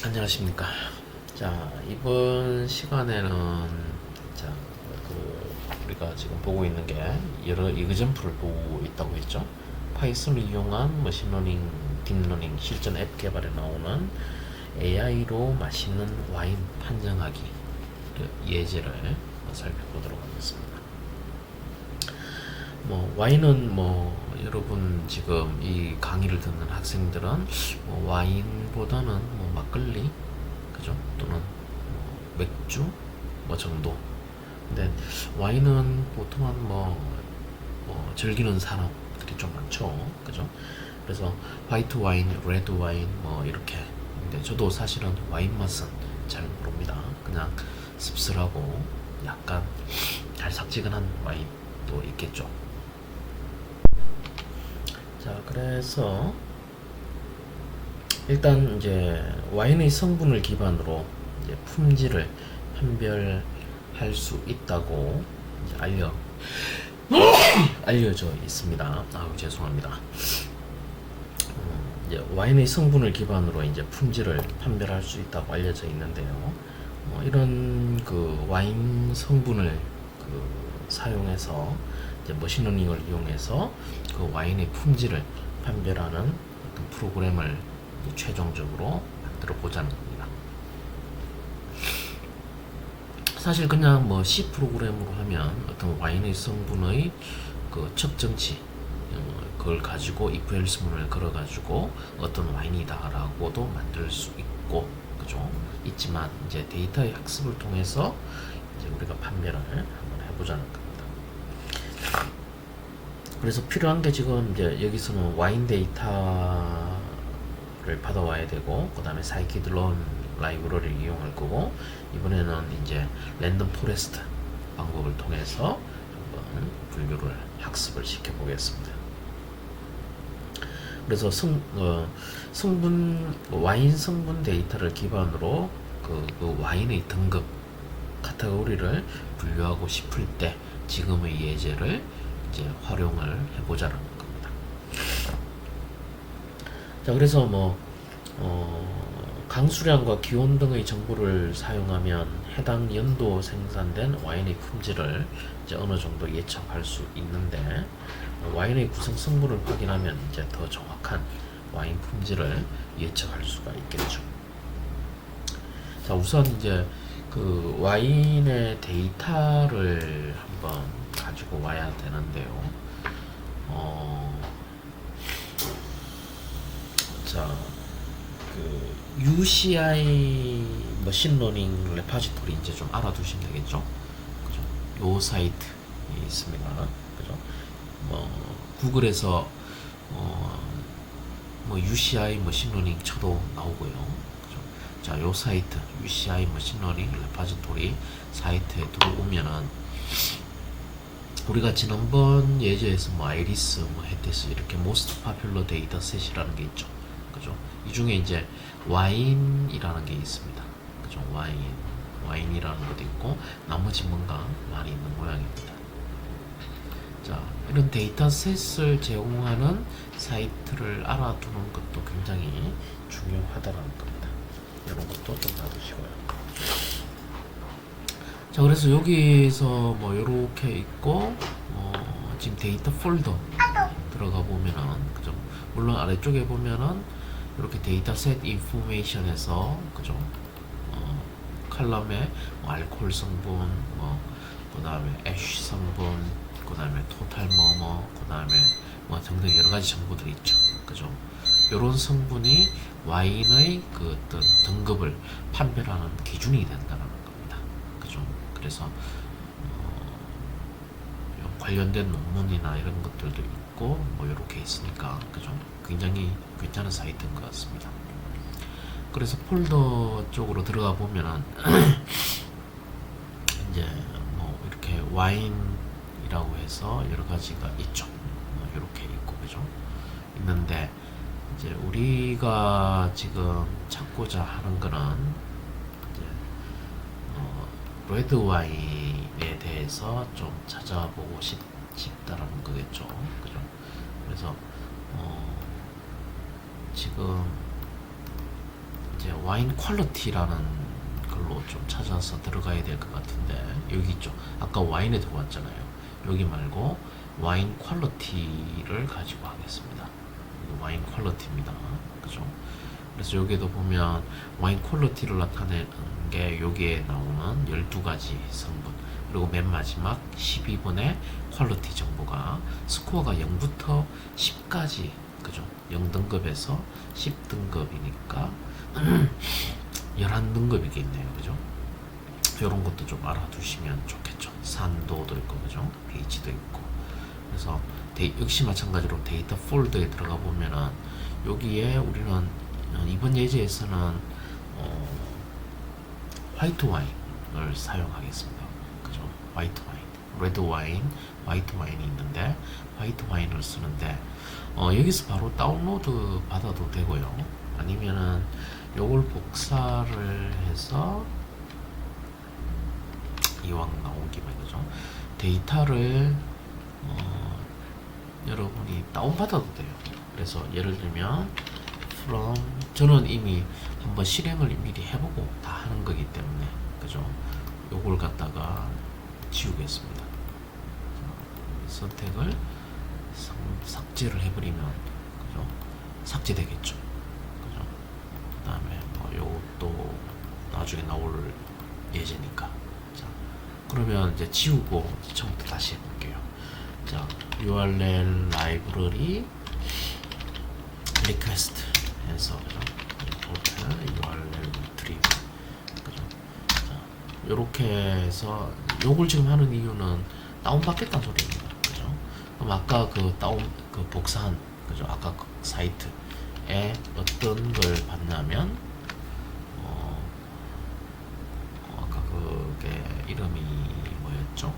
안녕하십니까. 자, 이번 시간에는 자, 우리가 지금 보고 있는 게 여러 이그점플을 보고 있다고 했죠. 파이썬을 이용한 머신러닝, 딥러닝 실전 앱 개발에 나오는 AI로 맛있는 와인 판정하기 예제를 살펴보도록 하겠습니다. 와인은 여러분 지금 이 강의를 듣는 학생들은 와인보다는 막걸리, 그죠? 또는 맥주 정도. 근데 와인은 보통은 즐기는 사람들이 좀 많죠, 그죠? 그래서 화이트 와인, 레드 와인 이렇게. 근데 저도 사실은 와인 맛은 잘 모릅니다. 그냥 씁쓸하고 약간 달삭지근한 와인도 있겠죠. 자, 그래서 일단 이제 와인의 성분을 기반으로 이제 품질을 판별할 수 있다고 이제 알려져 있습니다. 죄송합니다. 이제 와인의 성분을 기반으로 이제 품질을 판별할 수 있다고 알려져 있는데요. 이런 그 와인 성분을 사용해서 이제 머신러닝을 이용해서 그 와인의 품질을 판별하는 어떤 프로그램을 최종적으로 만들어 보자는 겁니다. 사실 그냥 C 프로그램으로 하면 어떤 와인의 성분의 그 측정치 그걸 가지고 if else 문을 걸어 가지고 어떤 와인이다 라고도 만들 수 있고, 그죠? 있지만 이제 데이터의 학습을 통해서 이제 우리가 판별을 한번 해보자는 겁니다. 그래서 필요한 게 지금 이제 여기서는 와인 데이터를 받아와야 되고, 그 다음에 사이키드런 라이브러리를 이용할 거고, 이번에는 이제 랜덤 포레스트 방법을 통해서 한번 분류를 학습을 시켜 보겠습니다. 그래서 와인 성분 데이터를 기반으로 그 와인의 등급 카테고리를 분류하고 싶을 때 지금의 예제를 이제 활용을 해보자는 겁니다. 자, 그래서 강수량과 기온 등의 정보를 사용하면 해당 연도 생산된 와인의 품질을 이제 어느 정도 예측할 수 있는데, 와인의 구성 성분을 확인하면 이제 더 정확한 와인 품질을 예측할 수가 있겠죠. 자, 우선 이제 그 와인의 데이터를 한번 가지고 와야 되는데요. 자, 그 UCI 머신러닝 레파지토리 이제 좀 알아두시면 되겠죠. 그죠? 요 사이트에 있습니다. 그죠? 구글에서 UCI 머신러닝 쳐도 나오고요. 그죠? 자, 요 사이트 UCI 머신러닝 레파지토리 사이트에 들어오면은 우리가 지난번 예제에서 아이리스, 헤테스 이렇게 most popular dataset이라는 게 있죠. 그죠? 이 중에 이제 와인이라는 게 있습니다. 그죠? 와인이라는 것도 있고 나머지 뭔가 많이 있는 모양입니다. 자, 이런 데이터셋을 제공하는 사이트를 알아두는 것도 굉장히 중요하다는 겁니다. 이런 것도 좀 놔두시고요. 자, 그래서 여기서 요렇게 있고 지금 데이터 폴더 들어가 보면은, 그죠? 물론 아래쪽에 보면은 이렇게 데이터셋 인포메이션에서, 그죠? 칼럼에 알코올 성분, 그 다음에 애쉬 성분, 그 다음에 토탈 그 다음에 등등 여러 가지 정보들이 있죠, 그죠? 이런 성분이 와인의 그 어떤 등급을 판별하는 기준이 된다는 겁니다, 그죠? 그래서 관련된 논문이나 이런 것들도 있고 이렇게 있으니까, 그죠? 굉장히 괜찮은 사이트인 것 같습니다. 그래서 폴더 쪽으로 들어가 보면은 이제 이렇게 와인이라고 해서 여러 가지가 있죠. 이렇게 있고, 그죠? 있는데 이제 우리가 지금 찾고자 하는 거는 이제 레드 와인에 대해서 좀 찾아보고 싶다라는 거겠죠, 그죠? 그래서 지금 이제 와인 퀄리티라는 걸로 좀 찾아서 들어가야 될 것 같은데 여기 있죠. 아까 와인에 들어왔잖아요. 여기 말고 와인 퀄리티를 가지고 하겠습니다. 와인 퀄리티입니다. 그죠? 그래서 여기에도 보면 와인 퀄리티를 나타내는 게 여기에 나오는 12가지 성분, 그리고 맨 마지막 12번의 퀄리티 정보가 스코어가 0부터 10까지, 그죠? 0등급에서 10등급이니까 11등급이겠네요. 그죠? 이런 것도 좀 알아두시면 좋겠죠. 산도도 있고, 그죠? pH도 있고. 그래서 역시 마찬가지로 데이터 폴더에 들어가 보면은 여기에 우리는 이번 예제에서는 화이트 와인을 사용하겠습니다. 그죠? 화이트 와인, 레드 와인, 화이트 와인이 있는데 화이트 와인을 쓰는데 여기서 바로 다운로드 받아도 되고요. 아니면은 요걸 복사를 해서 이왕 나온 김에, 그죠? 데이터를 여러분이 다운받아도 돼요. 그래서 예를 들면 from, 저는 이미 한번 실행을 미리 해보고 다 하는 거기 때문에, 그죠? 요걸 갖다가 지우겠습니다. 선택을 삭제를 해버리면, 그죠? 삭제되겠죠. 그죠? 그 다음에 요것도 나중에 나올 예제니까. 자, 그러면 이제 지우고 처음부터 다시 해볼게요. 자, URL 라이브러리 리퀘스트 해서, 그죠? URL 리트리브, 그죠? 자, 요렇게 해서 요걸 지금 하는 이유는 다운받겠다는 소리입니다. 그죠? 그럼 아까 그 복사한, 그죠? 아까 그 사이트에 어떤 걸 봤냐면 아까 그게 이름이 뭐였죠?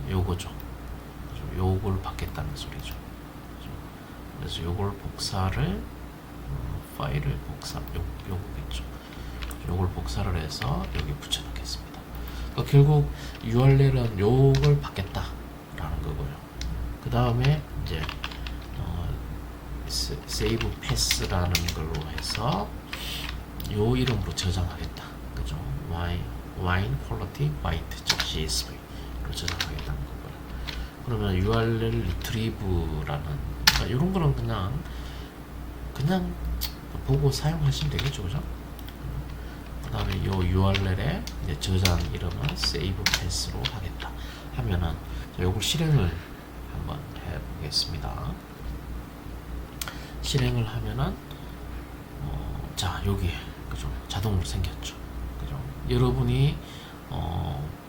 요거죠. 그죠? 요걸 받겠다는 소리죠. 그죠? 그래서 요걸 복사를 파일을 요거겠죠. 요걸 복사를 해서 여기 붙여놓겠습니다. 그러니까 결국 URL은 요걸 받겠다라는 거고요. 그 다음에 이제 save pass라는 걸로 해서 요 이름으로 저장하겠다. 그죠? wine quality white.csv로 저장하겠다는 거고요. 그러면 URL retrieve라는, 그러니까 이런 거는 그냥 보고 사용하시면 되겠죠, 그죠? 그 다음에 요 URL에 이제 저장 이름은 save pass로 하겠다 하면은, 요걸 실행을 한번 해보겠습니다. 실행을 하면은 자, 여기, 그죠? 자동으로 생겼죠, 그죠? 여러분이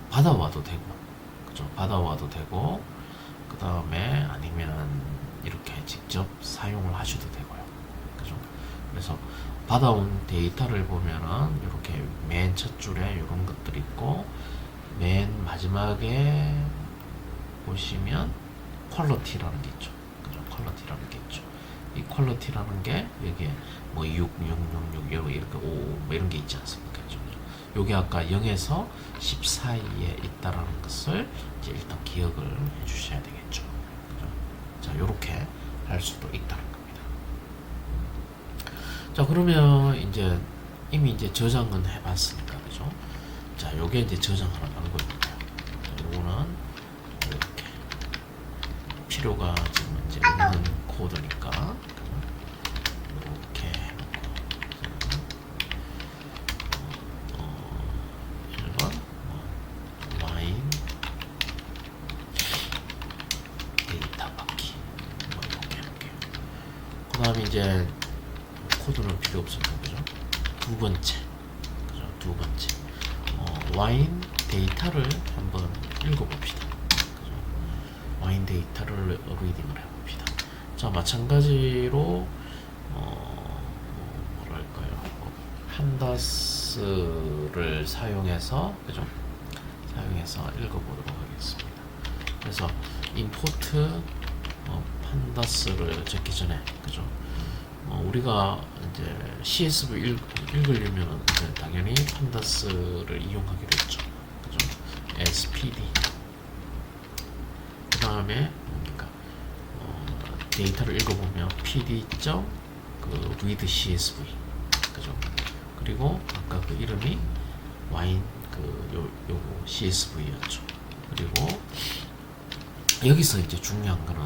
받아와도 되고, 그죠? 받아와도 되고, 그 다음에 아니면 이렇게 직접 사용을 하셔도 되고요, 그죠? 그래서 받아온 데이터를 보면은 이렇게 맨 첫 줄에 이런 것들이 있고, 맨 마지막에 보시면 퀄리티라는 게 있죠, 그죠? 퀄리티라는 게 있죠. 이 퀄리티라는 게 여기에 뭐 6, 6, 6, 6 이렇게 5 뭐 이런 게 있지 않습니까? 요게 아까 0에서 10 사이에 있다라는 것을 이제 일단 기억을 해 주셔야 되겠죠. 그죠? 자, 요렇게 할 수도 있다는 겁니다. 자, 그러면 이제 이미 이제 저장은 해봤으니까, 그죠? 자, 요게 이제 저장하는 방법입니다. 요거는 이렇게 필요가 지금 이제 없는 코드니까 이렇게 해놓고 1번 와인 데이터 받기 이렇게 해놓을게요. 그 다음에 이제 코드는 필요 없습니다. 그죠? 두 번째, 그죠? 두 번째 와인 데이터를 한번 읽어봅시다. 그죠? 와인 데이터를 리딩을 해봅시다. 자, 마찬가지로 뭐랄까요, 판다스를 사용해서, 그죠? 사용해서 읽어보도록 하겠습니다. 그래서 임포트 판다스를 적기 전에, 그죠? 우리가 이제 CSV 읽으려면 당연히 판다스를 이용하기로 했죠, 그죠? SPD. 그 다음에 뭡니까? 데이터를 읽어보면 pd.read CSV, 그죠? 그리고 아까 그 이름이 와인 요거 CSV였죠. 그리고 여기서 이제 중요한 거는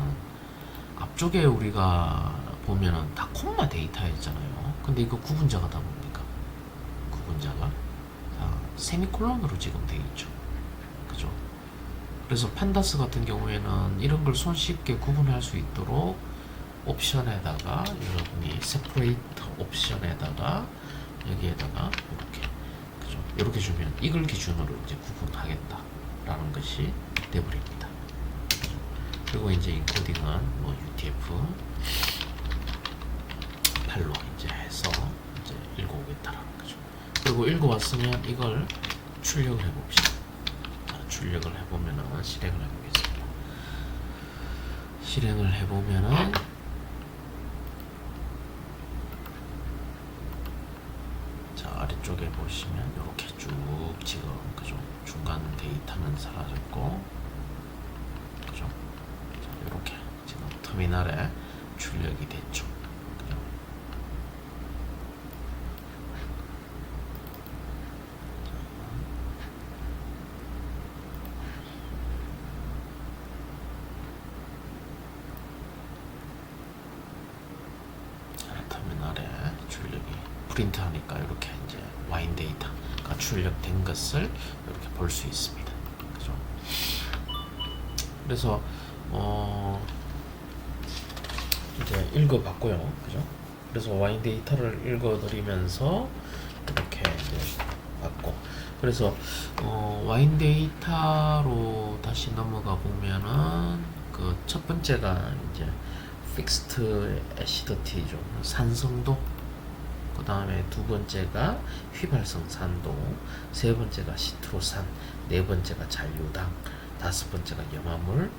앞쪽에 우리가 보면은 다 콤마 데이터였잖아요. 근데 이거 구분자가 다 뭡니까? 구분자가 다 세미콜론으로 지금 돼 있죠. 그죠? 그래서 판다스 같은 경우에는 이런 걸 손쉽게 구분할 수 있도록 옵션에다가 여러분이 세퍼레이터 옵션에다가 여기에다가 이렇게 그죠? 이렇게 주면 이걸 기준으로 이제 구분하겠다라는 것이 돼버립니다. 그죠? 그리고 이제 인코딩은 뭐 UTF 8로 이제 해서 이제 읽어오겠다라는 거죠. 그리고 읽어왔으면 이걸 출력을 해봅시다. 자, 출력을 해보면은 실행을 해보겠습니다. 실행을 해보면은 자, 아래쪽에 보시면 이렇게 쭉 지금 그죠? 중간 데이터는 사라졌고 그죠? 자, 이렇게 지금 터미널에 출력이 됐죠. 그죠? 터미널에 출력이 프린트하니까 이렇게 이제 와인 데이터가 출력된 것을 이렇게 볼 수 있습니다. 그죠? 그래서 이제 읽어봤고요. 그죠? 그래서 와인 데이터를 읽어드리면서 이렇게 이제 봤고, 그래서 와인 데이터로 다시 넘어가 보면은 그 첫 번째가 이제 픽스트 애시더티죠. 산성도. 그 다음에 두 번째가 휘발성 산도, 세 번째가 시트로산, 네 번째가 잔류당, 다섯 번째가 염화물,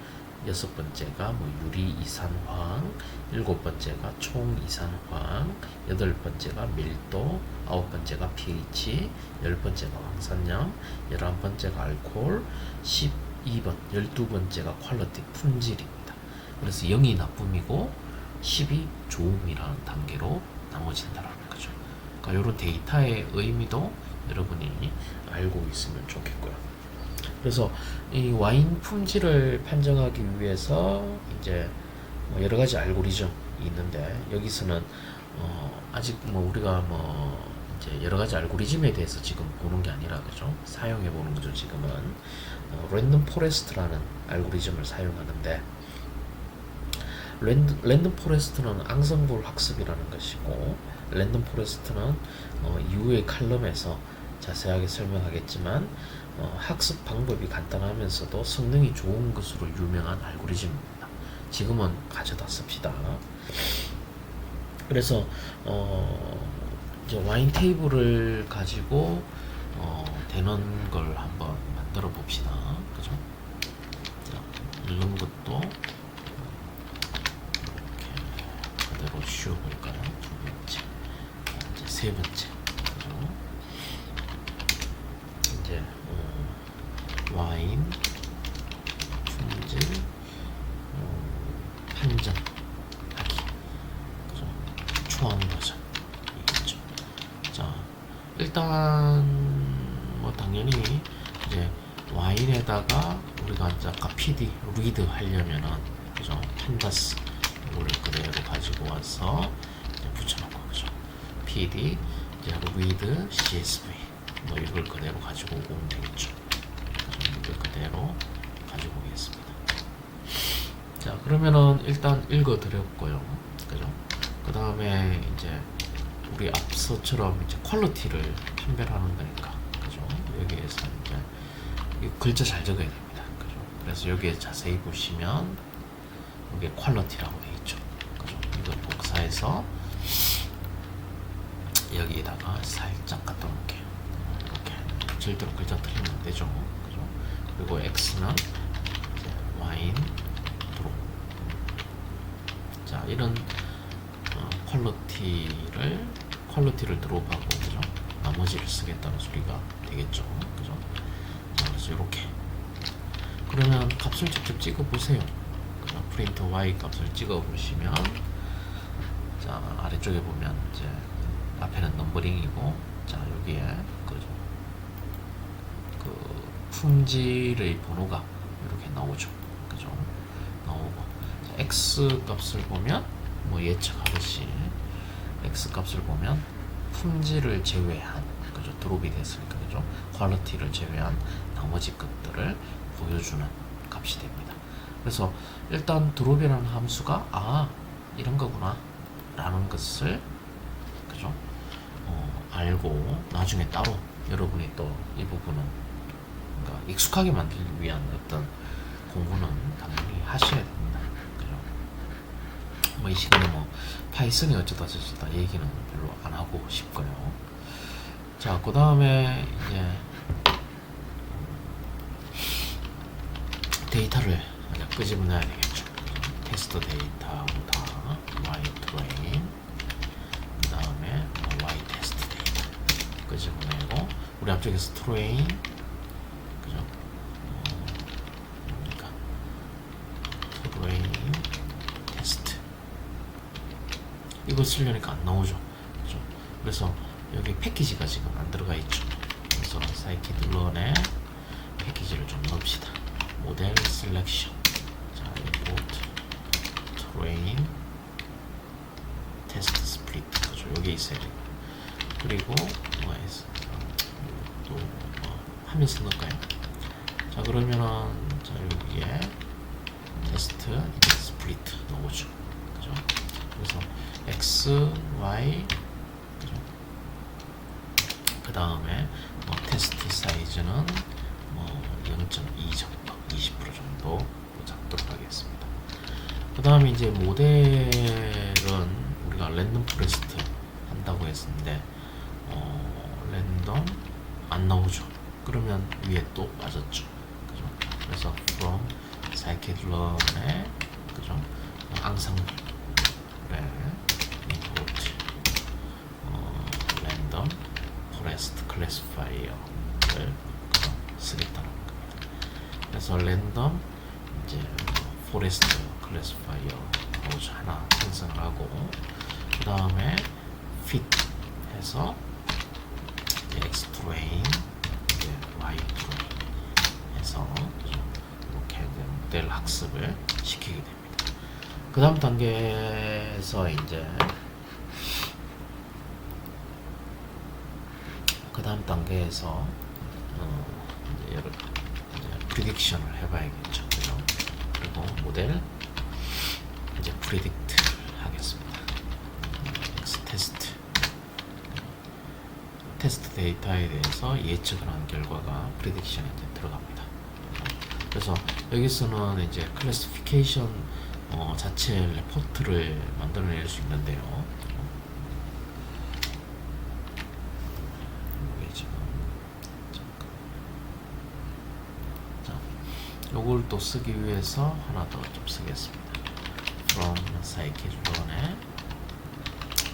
여섯 번째가 뭐 유리 이산화황, 일곱 번째가 총 이산화황, 여덟 번째가 밀도, 아홉 번째가 pH, 열 번째가 황산염, 11번째가 알코올, 12번, 12번째가 퀄리티 품질입니다. 그래서 0이 나쁨이고 10이 좋음이라는 단계로 나눠진다라는 거죠. 그러니까 이런 데이터의 의미도 여러분이 알고 있으면 좋겠고요. 그래서 이 와인 품질을 판정하기 위해서 이제 뭐 여러 가지 알고리즘이 있는데, 여기서는 아직 뭐 우리가 뭐 이제 여러 가지 알고리즘에 대해서 지금 보는 게 아니라 그죠? 사용해 보는 거죠. 지금은 랜덤 포레스트라는 알고리즘을 사용하는데, 랜덤 포레스트는 앙상블 학습이라는 것이고, 랜덤 포레스트는 이후의 칼럼에서 자세하게 설명하겠지만 학습 방법이 간단하면서도 성능이 좋은 것으로 유명한 알고리즘입니다. 지금은 가져다 씁시다. 그래서 이제 와인 테이블을 가지고 되는 걸 한번 만들어 봅시다. 그죠? 자, 이런 것도 그대로 씌워볼까요? 두 번째, 이제 세 번째, 그죠? 이제 와인 품질 판정하기, 그죠? 초안 버전이겠죠. 자, 일단 뭐 당연히 이제 와인에다가 우리가 이제 아까 PD 리드 하려면은 그죠? 판다스 이걸 그대로 가지고 와서 이제 붙여놓고 그죠? PD 이제 read CSV 뭐 이걸 그대로 가지고 오면 되겠죠. 이걸 그대로 가지고 오겠습니다. 자, 그러면은 일단 읽어드렸고요. 그죠? 그 다음에 이제 우리 앞서처럼 이제 퀄리티를 판별하는 거니까 그죠? 여기에서 이제 이 글자 잘 적어야 됩니다. 그죠? 그래서 여기에 자세히 보시면 이게 퀄리티라고 돼 있죠. 그죠? 이걸 복사해서 여기에다가 살짝 갖다 놓을게요. 이렇게 절대로 글자 틀리면 안 되죠. 그죠? 그리고 X는 이제 와인 드롭. 자, 이런 퀄리티를 드롭하고 그죠? 나머지를 쓰겠다는 소리가 되겠죠. 그죠? 자, 그래서 이렇게. 그러면 값을 직접 찍어 보세요. 프린트 y 값을 찍어 보시면, 자, 아래쪽에 보면 이제 앞에는 넘버링이고, 자, 여기에 그 품질의 번호가 이렇게 나오죠. 그죠? 나오고 자, x 값을 보면 뭐 예측하듯이 x 값을 보면 품질을 제외한 그죠? 드롭이 됐으니까 그죠? 퀄리티를 제외한 나머지 것들을 보여주는 값이 됩니다. 그래서 일단 드롭이라는 함수가 이런 거구나 라는 것을 그죠? 알고 나중에 따로 여러분이 또 이 부분은 그러니까 익숙하게 만들기 위한 어떤 공부는 당연히 하셔야 됩니다. 그죠? 뭐 이 시간에 뭐 파이썬이 어쩌다 저쩌다 얘기는 별로 안 하고 싶고요. 자, 그 다음에 이제 데이터를 끄집어내야 되겠죠. 테스트 데이터보다 y train 그 다음에 y 테스트 데이터 끄집어내고 우리 앞쪽에서 train 그죠? 그러니까 train 테스트 이거 쓰려니까 안 나오죠. 그죠? 그래서 여기 패키지가 지금 안 들어가 있죠. 그래서 scikit-learn에 패키지를 좀 넣읍시다. 모델 셀렉션 자 import train test split 그죠? 여기 있어야 돼요. 그리고 또 하면서 넣을까요? 자 그러면은 자 여기에 테스트 스플리트 넣어보죠. 그죠? 그래서 x, y 그죠? 그 다음에 테스트 사이즈는 0.2 정도 20% 정도 잡도록 하겠습니다. 그 다음에 이제 모델은 우리가 랜덤 포레스트 한다고 했었는데 랜덤 안 나오죠. 그러면 위에 또 빠졌죠. 그죠? 그래서 from scikit-learn에 그죠? 앙상블 import 랜덤 포레스트 클래시파이어를 쓰겠다는 겁니다. 그래서 랜덤 이제 포레스트 클래시파이어 하나 생성하고 그 다음에 fit 해서 x train 이제 y train 해서 이렇게 모델 학습을 시키게 됩니다. 그 다음 단계에서 이제 프리딕션을 해봐야겠죠. 그죠? 그리고 모델 이제 프리딕트 하겠습니다. 테스트 데이터에 대해서 예측을 한 결과가 프리딕션에 이제 들어갑니다. 그래서 여기서는 이제 클래시피케이션 자체 레포트를 만들어낼 수 있는데요. 요걸 또 쓰기 위해서 하나 더 좀 쓰겠습니다. from scikit-learn에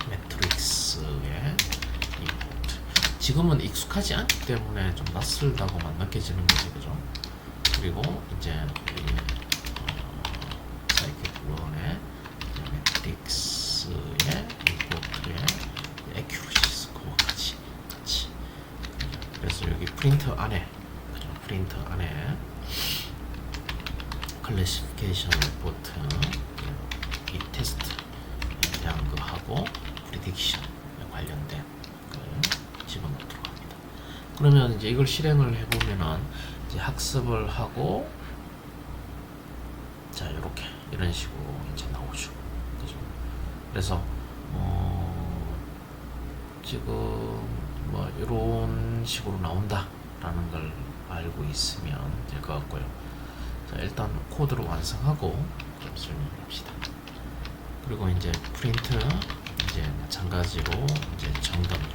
매트릭스의 import. 지금은 익숙하지 않기 때문에 좀 낯설다고만 느껴지는 거죠, 그죠? 그리고 이제 scikit-learn에 매트릭스의 import에 accuracy score까지 같이. 그래서 여기 프린터 안에 클래시피케이션 리포트 이 테스트에 대한 거 하고 프리딕션에 관련된 걸 집어넣도록 합니다. 그러면 이제 이걸 실행을 해보면은 이제 학습을 하고 자 이렇게 이런 식으로 이제 나오죠. 그죠? 그래서 지금 뭐 이런 식으로 나온다라는 걸 알고 있으면 될 것 같고요. 자, 일단 코드를 완성하고 좀 설명합시다. 그리고 이제 프린트 이제 마찬가지로 이제 정답률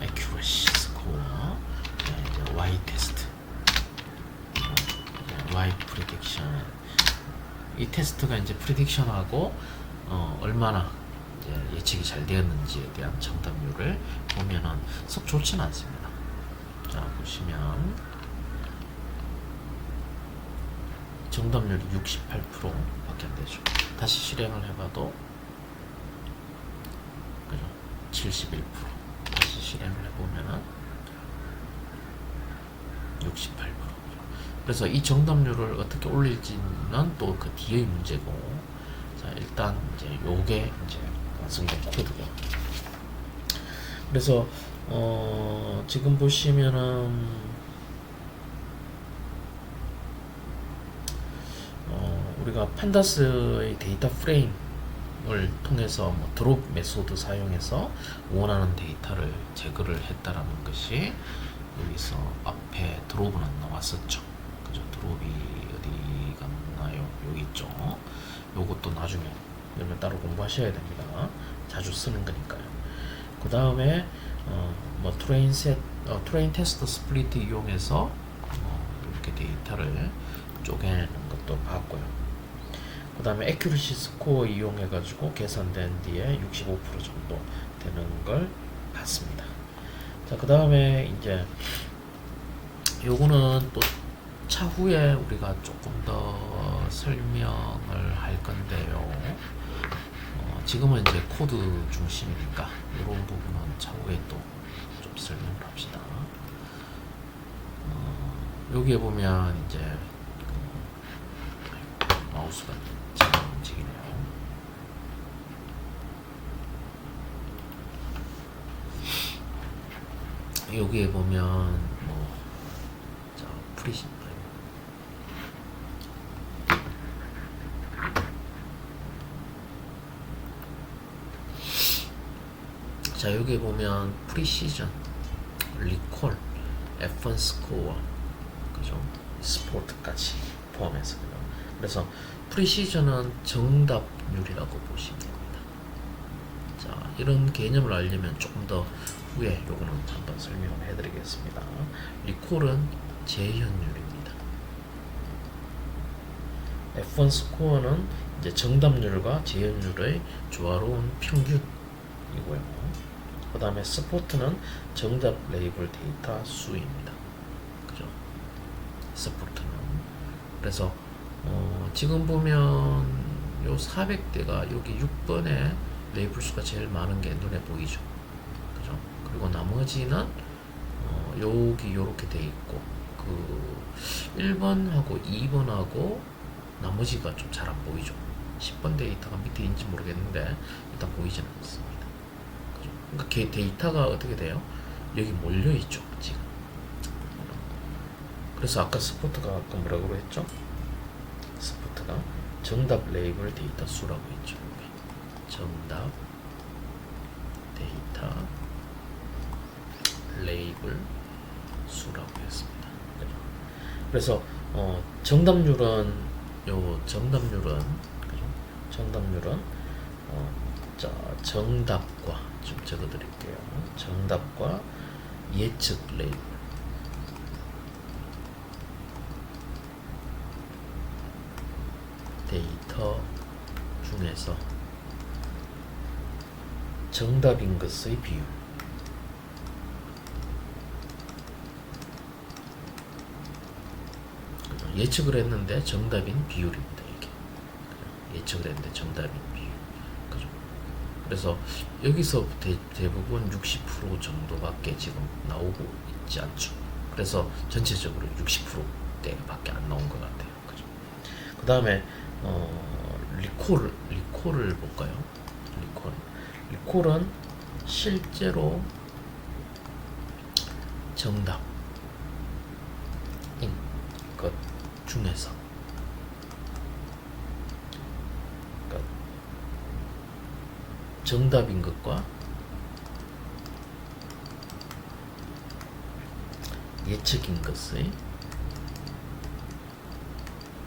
accuracy score 이제 y 테스트 y prediction 이 테스트가 이제 프리딕션하고 얼마나 이제 예측이 잘 되었는지에 대한 정답률을 보면은 썩 좋지는 않습니다. 자 보시면 정답률이 68%밖에 안 되죠. 다시 실행을 해봐도 그죠? 71%. 다시 실행을 해보면은 68%. 그래서 이 정답률을 어떻게 올릴지는 또 그 뒤의 문제고, 자, 일단 이제 요게 이제 완성된 코드고. 그래서 지금 보시면은 우리가 판다스의 데이터 프레임을 통해서 뭐 드롭 메소드 사용해서 원하는 데이터를 제거를 했다라는 것이 여기서 앞에 드롭은 안 나왔었죠. 그죠? 드롭이 어디 갔나요? 여기 있죠. 요것도 나중에 여러분 따로 공부하셔야 됩니다. 자주 쓰는 거니까요. 그 다음에 뭐 트레인 테스트 스플리트 이용해서 이렇게 데이터를 쪼개는 것도 봤고요. 그 다음에 애큐리시 스코어 이용해 가지고 계산된 뒤에 65% 정도 되는 걸 봤습니다. 자, 그 다음에 이제 요거는 또 차후에 우리가 조금 더 설명을 할 건데요. 지금은 이제 코드 중심이니까 이런 부분은 차후에 또 좀 설명을 합시다. 여기에 보면 이제 마우스가 잘 움직이네요. 여기에 보면 뭐 자, 프리시 자, 여기 보면 프리시전, 리콜, F1 스코어, 그죠? 스포트까지 포함해서. 그래서 프리시전은 정답률이라고 보시면 됩니다. 자, 이런 개념을 알려면 조금 더 후에 요거는 한번 설명을 해드리겠습니다. 리콜은 재현율입니다. F1 스코어는 이제 정답률과 재현율의 조화로운 평균이고요. 그 다음에 스포트는 정답 레이블 데이터 수입니다. 그죠? 스포트는. 그래서 지금 보면 요 400대가 여기 6번에 레이블 수가 제일 많은 게 눈에 보이죠. 그죠? 그리고 나머지는 여기 요렇게 돼 있고, 그 1번하고 2번하고 나머지가 좀 잘 안 보이죠. 10번 데이터가 밑에 있는지 모르겠는데 일단 보이지는 않습니다. 그죠? 그러니까 데이터가 어떻게 돼요? 여기 몰려 있죠, 지금. 그래서 아까 스포트가 아까 뭐라고 했죠? 스포트가 정답 레이블 데이터 수라고 했죠. 정답 데이터 레이블 수라고 했습니다. 그래서 정답률은 그죠? 정답률은 자, 정답과 좀 적어드릴게요. 정답과 예측 레이블, 데이터 중에서 정답인 것의 비율, 예측을 했는데 정답인 비율입니다. 이게 예측을 했는데 정답인 비율. 그죠? 그래서 여기서 대부분 60% 정도밖에 지금 나오고 있지 않죠. 그래서 전체적으로 60%대밖에 안 나온 것 같아요. 그죠? 그 다음에 리콜을 볼까요? 리콜은 실제로 정답인 것 중에서, 그러니까 정답인 것과 예측인 것의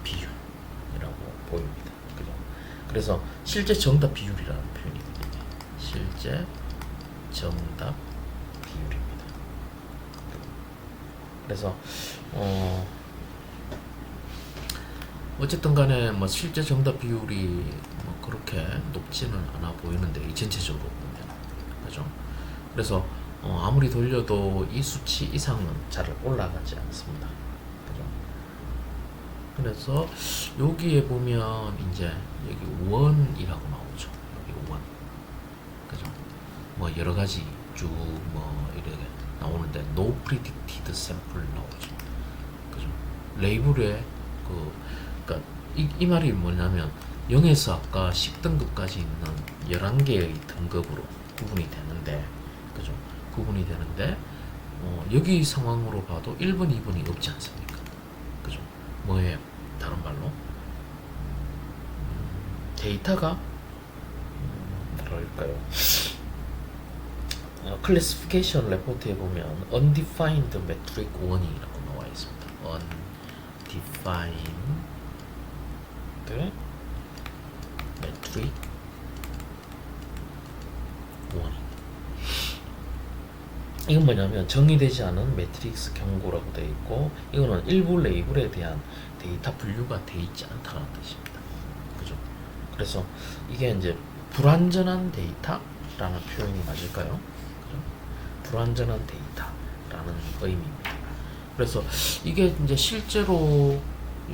비율이라고 보입니다. 그죠? 그래서 실제 정답 비율이라는 표현입니다. 실제 정답 비율입니다. 그래서 어쨌든 간에 뭐 실제 정답 비율이 뭐 그렇게 높지는 않아 보이는데, 이 전체적으로 보면. 그죠? 그래서 아무리 돌려도 이 수치 이상은 잘 올라가지 않습니다. 그죠? 그래서 여기에 보면 이제 여기 원이라고 나오죠. 여기 원. 그죠? 뭐 여러 가지 쭉 뭐 이렇게 나오는데 no predicted sample 나오죠. 그죠? 레이블에 그러니까 이 말이 뭐냐면 0에서 아까 10등급까지 있는 11개의 등급으로 구분이 되는데, 그죠? 구분이 되는데, 여기 상황으로 봐도 1번, 2번이 없지 않습니까? 그죠? 뭐예요? 다른 말로? 데이터가, 뭐랄까요? 클래시피케이션 레포트에 보면 undefined metric 1이라고 나와 있습니다. undefined metric 1. 이건 뭐냐면 정의되지 않은 매트릭스 경고라고 되어 있고, 이거는 일부 레이블에 대한 데이터 분류가 되어 있지 않다는 뜻입니다. 그죠? 그래서 이게 이제 불완전한 데이터라는 표현이 맞을까요? 그죠? 불완전한 데이터라는 의미입니다. 그래서 이게 이제 실제로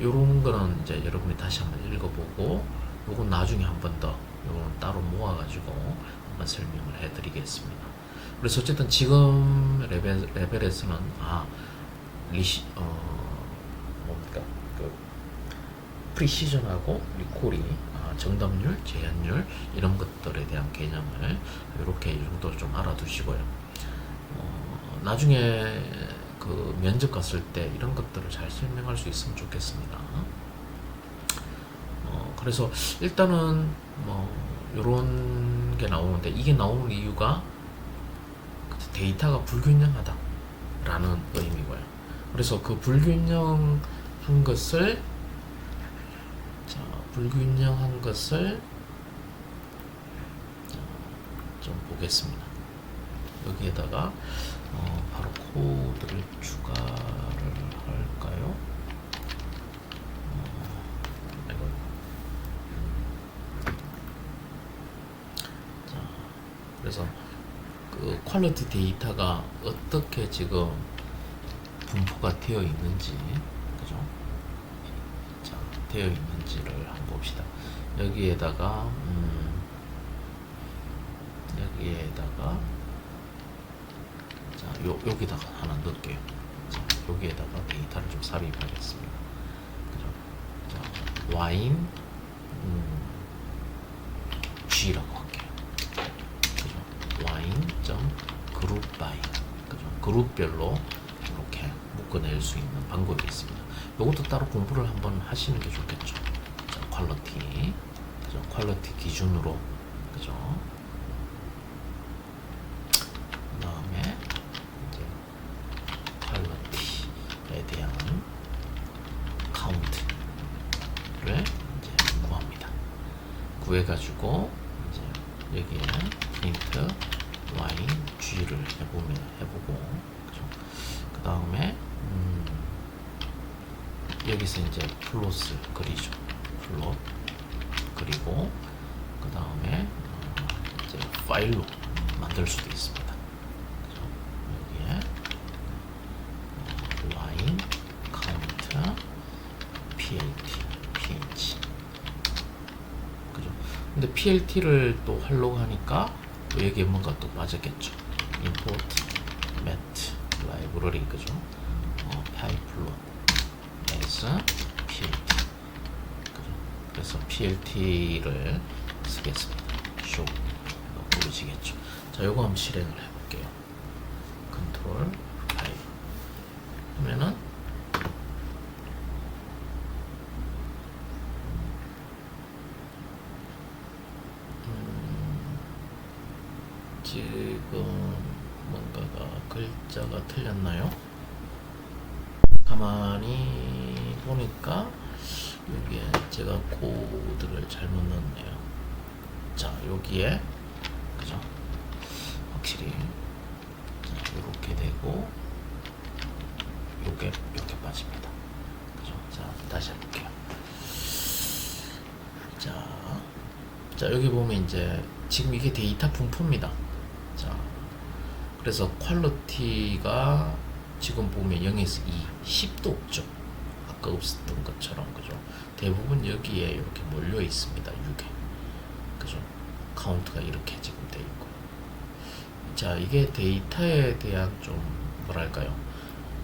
요런 거는 이제 여러분이 다시 한번 읽어보고, 요건 나중에 한 번 더 요건 따로 모아가지고 한번 설명을 해드리겠습니다. 그래서 어쨌든 지금 레벨에서는 뭡니까 그 프리시전하고 리콜이 정답률, 제한률 이런 것들에 대한 개념을 이렇게 이 정도 좀 알아두시고요. 나중에 그 면접 갔을 때 이런 것들을 잘 설명할 수 있으면 좋겠습니다. 그래서 일단은 뭐 이런 게 나오는데, 이게 나오는 이유가 데이터가 불균형하다라는 의미고요. 그래서 그 불균형한 것을 좀 보겠습니다. 여기에다가 바로 코드를 추가를 할까요? 자, 그래서 그 퀄리티 데이터가 어떻게 지금 분포가 되어 있는지, 그죠? 자, 되어 있는지를 한번 봅시다. 여기에다가 자, 여기다가 하나 넣을게요. 자, 여기에다가 데이터를 좀 삽입하겠습니다. 그죠? 자, 와인 G라고 할게요. 그죠? 와인.group by, 그죠? 그룹별로 이렇게 묶어낼 수 있는 방법이 있습니다. 이것도 따로 공부를 한번 하시는 게 좋겠죠. 자, 퀄리티, 그죠? 퀄리티 기준으로, 그죠? 그다음에 이제 퀄리티에 대한 카운트를 이제 구합니다. 구해가지고 이제 여기에 프린트 y g를 해보고, 그죠? 그 다음에 여기서 이제 플롯을 그리죠. 플롯 그리고 그 다음에 이제 파일로 만들 수도 있습니다. 그죠? 여기에 line count plt 그죠? 근데 plt를 또 하려고 하니까 또 여기에 뭔가 또 빠졌겠죠. import met library, 그죠? pipeline as plt, 그죠? 그래서 plt를 쓰겠습니다. show 보이시겠죠? 자, 요거 한번 실행을 해볼게요. 컨트롤 5 하면은 지금 뭔가가 글자가 틀렸나요? 가만히 보니까 여기에 제가 코드를 잘못 넣었네요. 자, 여기에, 그죠? 확실히 이렇게 되고 요게 빠집니다. 그죠? 자, 다시 해볼게요. 자, 여기 보면 이제 지금 이게 데이터 분포입니다. 자, 그래서 퀄리티가 지금 보면 0에서 2, 10도 없죠. 아까 없었던 것처럼, 그죠? 대부분 여기에 이렇게 몰려 있습니다. 6에, 그죠? 카운트가 이렇게 지금 돼 있고, 자, 이게 데이터에 대한 좀 뭐랄까요?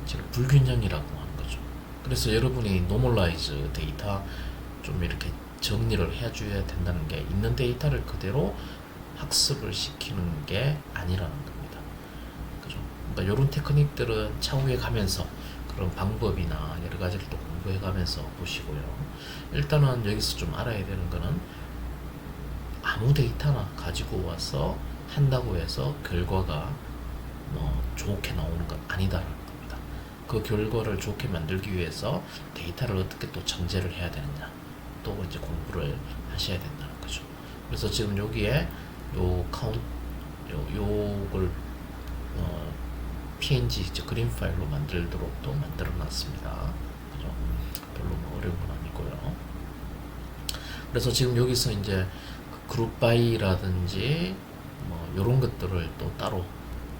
제가 불균형이라고 하는 거죠. 그래서 여러분이 노멀라이즈 데이터 좀 이렇게 정리를 해줘야 된다는 게 있는 데이터를 그대로 학습을 시키는 게 아니라는 겁니다. 그죠? 그러니까 이런 테크닉들은 차후에 가면서 그런 방법이나 여러 가지를 또 공부해 가면서 보시고요. 일단은 여기서 좀 알아야 되는 거는 아무 데이터나 가지고 와서 한다고 해서 결과가 뭐 좋게 나오는 건 아니다라는 겁니다. 그 결과를 좋게 만들기 위해서 데이터를 어떻게 또 정제를 해야 되느냐, 또 이제 공부를 하셔야 된다는 거죠. 그래서 지금 여기에 요 카운트 요걸 PNG 그림 파일로 만들도록 또 만들어 놨습니다. 그죠? 별로 뭐 어려운 건 아니고요. 그래서 지금 여기서 이제 그룹 바이라든지 뭐 이런 것들을 또 따로,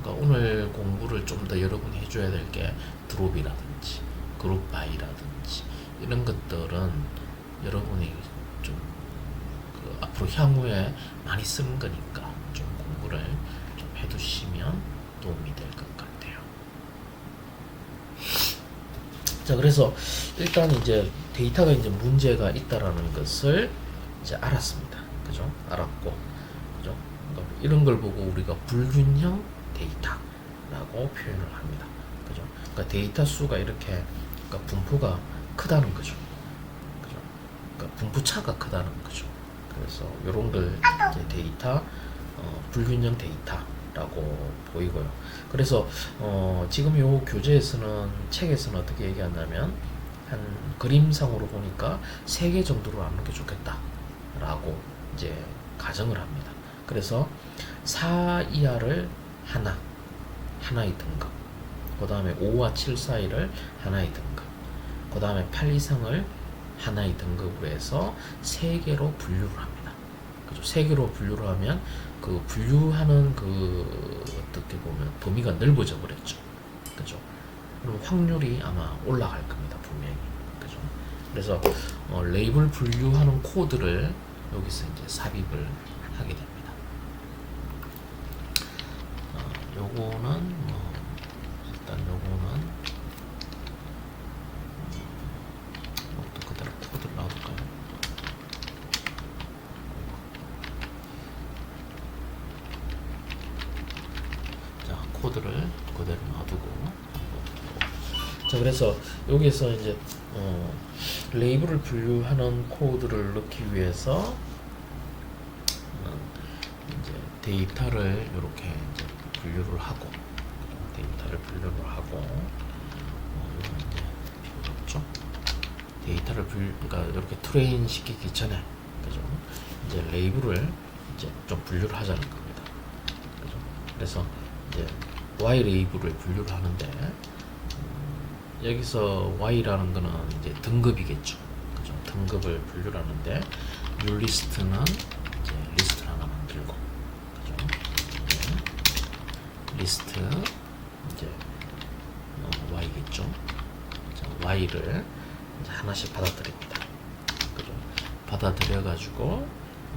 그러니까 오늘 공부를 좀 더 여러분이 해줘야 될 게 드롭이라든지 그룹 바이라든지 이런 것들은 여러분이 좀그 앞으로 향후에 많이 쓰는 거니까 좀 공부를 좀 해두시면 도움이 될 것 같아요. 자, 그래서 일단 이제 데이터가 이제 문제가 있다라는 것을 이제 알았습니다. 그죠? 알았고, 그죠? 그러니까 이런 걸 보고 우리가 불균형 데이터라고 표현을 합니다. 그죠? 그러니까 데이터 수가 이렇게, 그러니까 분포가 크다는 거죠. 그죠? 그러니까 분포 차가 크다는 거죠. 그래서 이런 걸 이제 데이터 불균형 데이터라고 보이고요. 그래서 지금 이 교재에서는, 책에서는 어떻게 얘기하냐면 한 그림상으로 보니까 3개 정도로 하는 게 좋겠다라고 이제 가정을 합니다. 그래서 4 이하를 하나의 등급, 그 다음에 5와 7 사이를 하나의 등급, 그 다음에 8 이상을 하나의 등급으로 해서 3개로 분류를 합니다. 그죠? 3개로 분류를 하면 그 분류하는 그 어떻게 보면 범위가 넓어져 버렸죠. 그죠? 그럼 확률이 아마 올라갈 겁니다. 분명히. 그죠? 그래서 레이블 분류하는 코드를 여기서 이제 삽입을 하게 됩니다. 요거는 뭐 일단 요거는 또 그대로 코드를 놔둘까요? 자, 코드를 그대로 놔두고, 자, 그래서 여기에서 이제 레이블을 분류하는 코드를 넣기 위해서 이제 데이터를 이렇게 이제 분류를 하고, 이건 이제 필요가 없죠. 데이터를 그러니까 이렇게 트레인 시키기 전에, 그죠? 이제 레이블을 이제 좀 분류를 하자는 겁니다. 그죠? 그래서 이제 Y 레이블을 분류를 하는데, 여기서 Y라는 거는 이제 등급이겠죠. 그죠? 등급을 분류를 하는데, new list는 이제 리스트 하나 만들고, 그죠? 리스트 이제 Y겠죠. 자, Y를 이제 하나씩 받아들입니다. 그죠? 받아들여가지고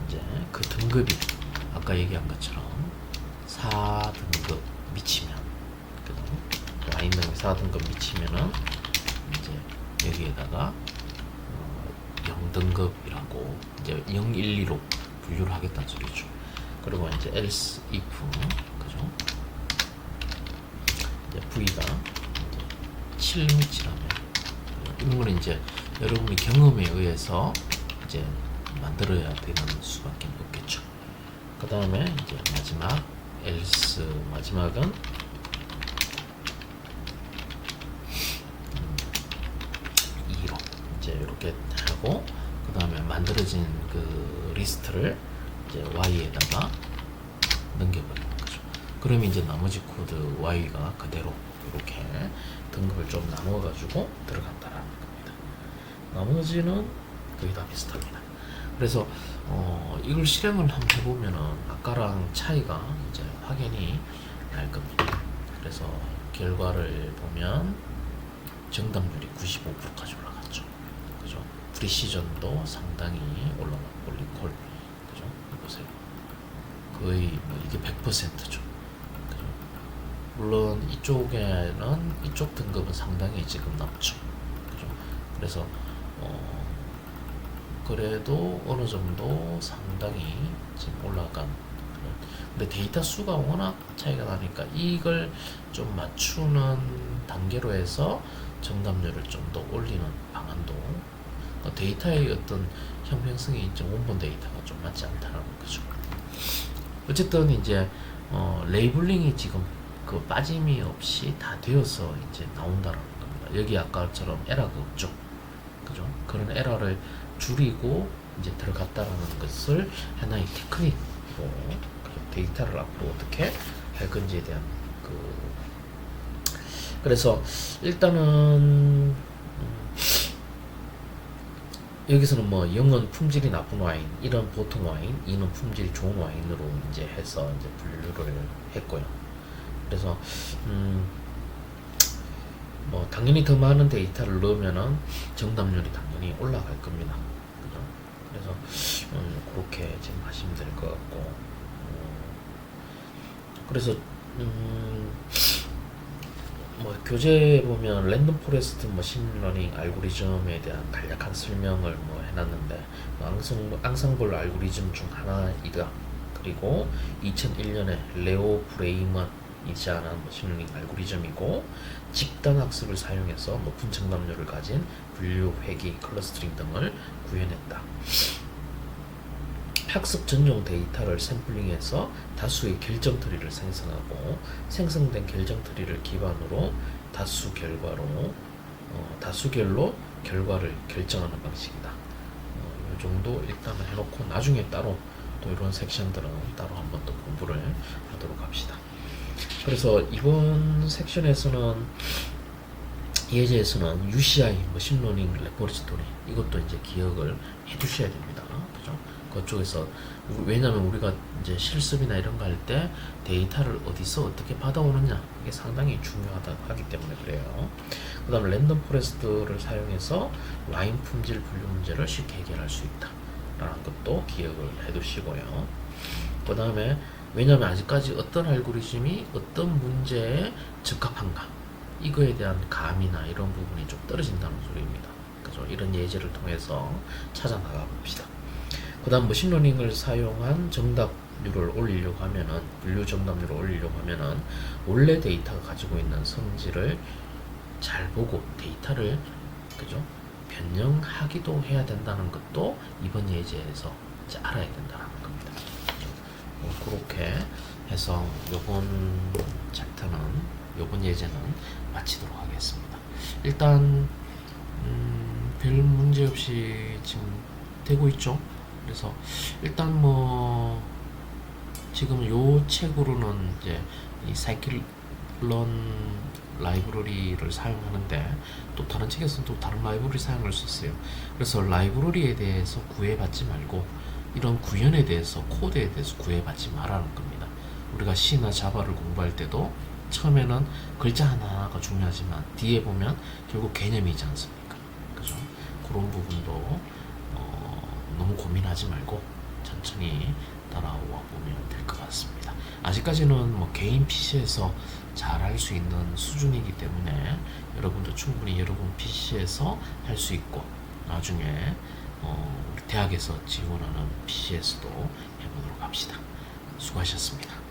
이제 그 등급이 아까 얘기한 것처럼 4등급 미치면, 그죠? Y는 4등급 미치면은 이제 여기에다가 0등급이라고 이제 0, 1, 2로 분류를 하겠다는 소리죠. 그리고 이제 else if, 그죠? 이제 V가 7 미치라면, 이런 거는 이제 여러분이 경험에 의해서 이제 만들어야 되는 수밖에 없겠죠. 그 다음에 이제 마지막 else, 마지막은 2로 이제 이렇게 하고, 그 다음에 만들어진 그 리스트를 이제 Y에다가 넘겨버리는 거죠. 그러면 이제 나머지 코드 Y가 그대로 이렇게 등급을 좀 나누어가지고 들어간다라는 겁니다. 나머지는 거의 다 비슷합니다. 그래서 이걸 실행을 한번 해보면은 아까랑 차이가 이제 확연히 날 겁니다. 그래서 결과를 보면 정답률이 95%까지 올라갔죠. 그죠? 프리시전도 상당히 올리콜. 그죠? 보세요. 거의 뭐 이게 100%죠. 그죠? 물론 이쪽에는 이쪽 등급은 상당히 지금 높죠. 그죠? 그래서 그래도 어느 정도 상당히 지금 올라간 근데 데이터 수가 워낙 차이가 나니까 이걸 좀 맞추는 단계로 해서 정답률을 좀 더 올리는 방안도 데이터의 어떤 형평성이 이제 원본 데이터가 좀 맞지 않다는 거죠. 어쨌든 이제 레이블링이 지금 그 빠짐이 없이 다 되어서 이제 나온다는 겁니다. 여기 아까처럼 에러가 없죠. 그죠? 그런 에러를 줄이고 이제 들어갔다라는 것을 하나의 테크닉으로 데이터를 앞으로 어떻게 할 건지에 대한 그래서 일단은 여기서는 뭐 0은 품질이 나쁜 와인, 1은 보통 와인, 2는 품질이 좋은 와인으로 이제 해서 이제 분류를 했고요. 그래서 뭐 당연히 더 많은 데이터를 넣으면은 정답률이 당연히 올라갈 겁니다. 그죠? 그래서 그렇게 지금 하시면 될 것 같고 그래서 뭐 교재 보면 랜덤 포레스트 머신러닝 알고리즘에 대한 간략한 설명을 뭐 해놨는데 뭐 앙상블 알고리즘 중 하나이다. 그리고 2001년에 레오 브레이먼이라는 머신러닝 알고리즘이고 집단 학습을 사용해서 높은 정답률을 가진 분류, 회귀, 클러스터링 등을 구현했다. 학습 전용 데이터를 샘플링해서 다수의 결정 트리를 생성하고 생성된 결정 트리를 기반으로 다수결로 결과를 결정하는 방식이다. 이 정도 일단은 해놓고 나중에 따로 또 이런 섹션들은 따로 한번 또 공부를 하도록 합시다. 그래서 이번 섹션에서는 예제에서는 UCI 머신러닝 레포지토리 이것도 이제 기억을 해두셔야 됩니다. 그죠? 그쪽에서 왜냐하면 우리가 이제 실습이나 이런 거 할 때 데이터를 어디서 어떻게 받아오느냐 이게 상당히 중요하다 하기 때문에 그래요. 그 다음에 랜덤 포레스트를 사용해서 와인 품질 분류 문제를 쉽게 해결할 수 있다 라는 것도 기억을 해두시고요. 그 다음에 왜냐하면 아직까지 어떤 알고리즘이 어떤 문제에 적합한가 이거에 대한 감이나 이런 부분이 좀 떨어진다는 소리입니다. 그죠? 이런 예제를 통해서 찾아 나가 봅시다. 그 다음 머신러닝을 사용한 정답률을 올리려고 하면은 분류 정답률을 올리려고 하면은 원래 데이터가 가지고 있는 성질을 잘 보고 데이터를 그죠? 변형하기도 해야 된다는 것도 이번 예제에서 이제 알아야 된다는 겁니다. 그렇게 해서 요번 챕터는 요번 예제는 마치도록 하겠습니다. 일단 별 문제 없이 지금 되고 있죠. 그래서 일단 뭐 지금 요 책으로는 이제 이 사이클런 라이브러리를 사용하는데 또 다른 책에서는 또 다른 라이브러리 사용할 수 있어요. 그래서 라이브러리에 대해서 구애받지 말고 이런 구현에 대해서 코드에 대해서 구애받지 말라는 겁니다. 우리가 C나 자바를 공부할 때도 처음에는 글자 하나가 중요하지만 뒤에 보면 결국 개념이지 않습니까? 그죠? 그런 부분도 너무 고민하지 말고 천천히 따라와 보면 될 것 같습니다. 아직까지는 뭐 개인 PC에서 잘 할 수 있는 수준이기 때문에 여러분도 충분히 여러분 PC에서 할 수 있고 나중에 대학에서 지원하는 PC에서도 해보도록 합시다. 수고하셨습니다.